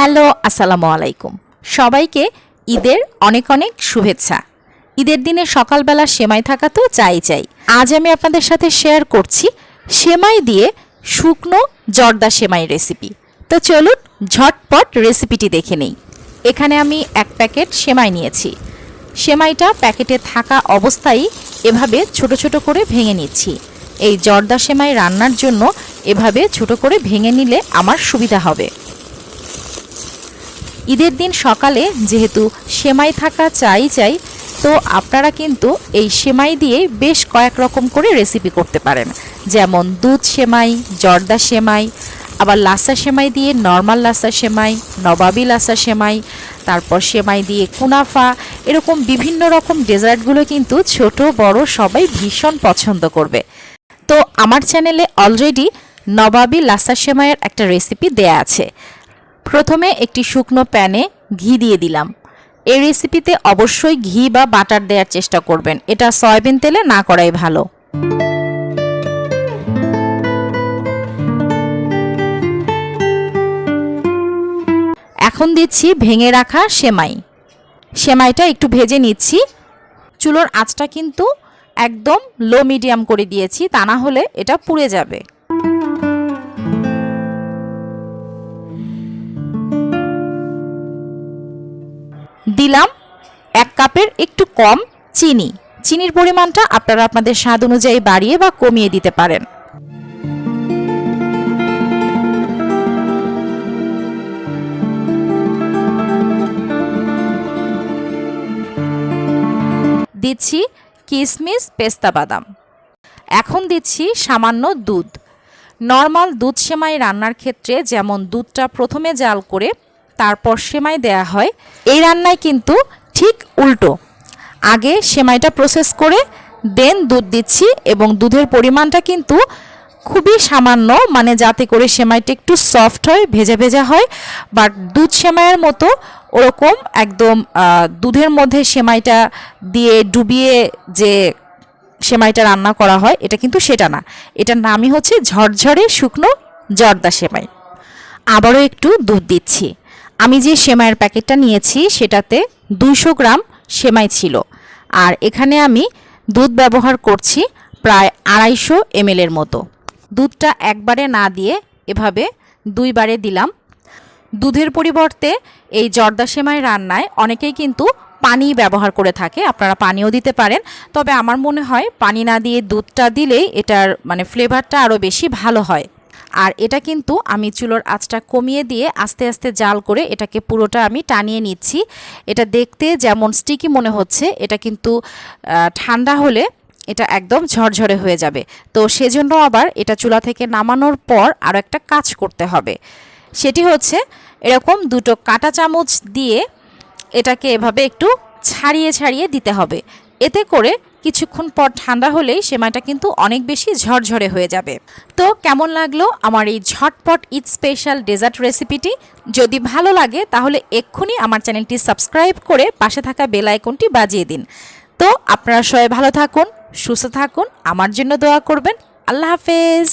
Hello, আসসালামু আলাইকুম। সবাইকে ঈদের অনেক অনেক শুভেচ্ছা। ঈদের দিনে সকালবেলা সেমাই থাকা তো চাই। আজ আমি আপনাদের সাথে শেয়ার করছি সেমাই দিয়ে শুকনো জর্দা সেমাই রেসিপি। তো চলুন ঝটপট রেসিপিটি দেখে নেই। এখানে আমি 1 প্যাকেট সেমাই নিয়েছি। সেমাইটা প্যাকেটে থাকা অবস্থায় এভাবে ছোট ছোট করে ভেঙে নিচ্ছি। এই জর্দা সেমাই রান্নার জন্য এভাবে ছোট করে ভেঙে নিলে আমার সুবিধা হবে। ঈদের দিন সকালে যেহেতু সেমাই থাকা চাই, তো আপনারা কিন্তু এই সেমাই দিয়ে বেশ কয়েক রকম করে রেসিপি করতে পারেন, যেমন দুধ সেমাই, জর্দা সেমাই, আবার লাসা সেমাই দিয়ে নর্মাল লাসা সেমাই, নবাবী লাসা সেমাই, তারপর সেমাই দিয়ে কুনাফা, এরকম বিভিন্ন রকম ডেজার্টগুলো কিন্তু ছোট বড় সবাই ভীষণ পছন্দ করবে। তো আমার চ্যানেলে অলরেডি নবাবী লাসা সেমাইয়ের একটা রেসিপি দেয়া আছে। প্রথমে একটি শুকনো প্যানে ঘি দিয়ে দিলাম। এই রেসিপিতে অবশ্যই ঘি বা বাটার দেওয়ার চেষ্টা করবেন, এটা সয়াবিন তেলে না করাই ভালো। এখন দিচ্ছি ভেঙে রাখা সেমাইটা একটু ভেজে নিচ্ছি। চুলোর আঁচটা কিন্তু একদম লো মিডিয়াম করে দিয়েছি, তা না হলে এটা পুড়ে যাবে। দিলাম 1 কাপের একটু কম চিনির পরিমাণটা আপনারা আপনাদের স্বাদ অনুযায়ী বাড়িয়ে বা কমিয়ে দিতে পারেন। দিচ্ছি কিশমিশ, পেস্তা বাদাম। এখন দিচ্ছি সামান্য দুধ। নর্মাল দুধ সেমাই রান্নার ক্ষেত্রে যেমন দুধটা প্রথমে জাল করে তারপর সেমাই দেয়া হয়, এই রান্নায় কিন্তু ঠিক উল্টো। আগে সেমাইটা প্রসেস করে দেন দুধ দিচ্ছি, এবং দুধের পরিমাণটা কিন্তু খুবই সামান্য, মানে যাতে করে সেমাইটা একটু সফট হয়, ভেজা ভেজা হয়। বাট দুধ সেমাইয়ের মতো ওরকম একদম দুধের মধ্যে সেমাইটা দিয়ে ডুবিয়ে যে সেমাইটা রান্না করা হয়, এটা কিন্তু সেটা না। এটার নামই হচ্ছে ঝরঝরে শুকনো জর্দা সেমাই। আবারও একটু দুধ দিচ্ছি। আমি যে সেমাইয়ের প্যাকেটটা নিয়েছি সেটাতে 200 গ্রাম সেমাই ছিল, আর এখানে আমি দুধ ব্যবহার করছি প্রায় 250 ml এর মতো। দুধটা একবারে না দিয়ে এভাবে 2 বারে দিলাম। দুধের পরিবর্তে এই জর্দা সেমাই রান্নায় অনেকেই কিন্তু পানি ব্যবহার করে থাকে, আপনারা পানিও দিতে পারেন। তবে আমার মনে হয় পানি না দিয়ে দুধটা দিলেই এটার মানে ফ্লেভারটা আরও বেশি ভালো হয়। আর এটা কিন্তু আমি চুলোর আঁচটা কমিয়ে দিয়ে আস্তে আস্তে জাল করে এটাকে পুরোটা আমি টানিয়ে নিচ্ছি। এটা দেখতে যেমন স্টিকি মনে হচ্ছে, এটা কিন্তু ঠান্ডা হলে এটা একদম ঝরঝরে হয়ে যাবে। তো সেজন্য আবার এটা চুলা থেকে নামানোর পর আরও একটা কাজ করতে হবে, সেটি হচ্ছে এরকম 2টো কাঁটা চামচ দিয়ে এটাকে এভাবে একটু ছাড়িয়ে দিতে হবে। এতে করে কিছুক্ষণ পর ঠান্ডা হলেই সেমাইটা কিন্তু অনেক বেশি ঝরঝরে হয়ে যাবে। তো কেমন লাগলো আমার এই ঝটপট ঈদ স্পেশাল ডেজার্ট রেসিপিটি? যদি ভালো লাগে তাহলে এক্ষুনি আমার চ্যানেলটি সাবস্ক্রাইব করে পাশে থাকা বেল আইকনটি বাজিয়ে দিন। তো আপনারা সবাই ভালো থাকুন, সুস্থ থাকুন, আমার জন্য দোয়া করবেন। আল্লাহ হাফেজ।